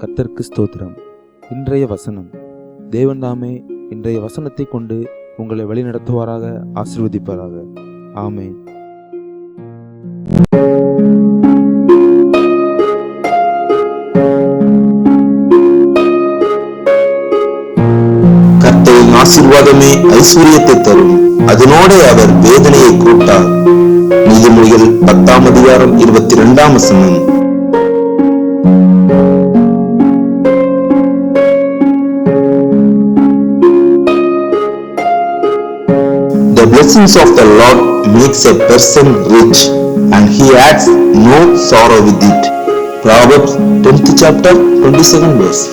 கர்த்தருக்கு ஸ்தோத்திரம். இன்றைய வசனம். தேவன் தாமே இன்றைய வசனத்தை கொண்டு உங்களை வழிநடத்துவாராக, ஆசீர்வதிப்பாராக. ஆமென். கர்த்தரின் ஆசீர்வாதமே ஐஸ்வர்யத்தை தரும், அதனோட அவர் வேதனையை கூட்டார். நீதிமொழிகள் 10:22. The blessings of the Lord makes a person rich, and he adds no sorrow with it. Proverbs 10th chapter 22nd verse.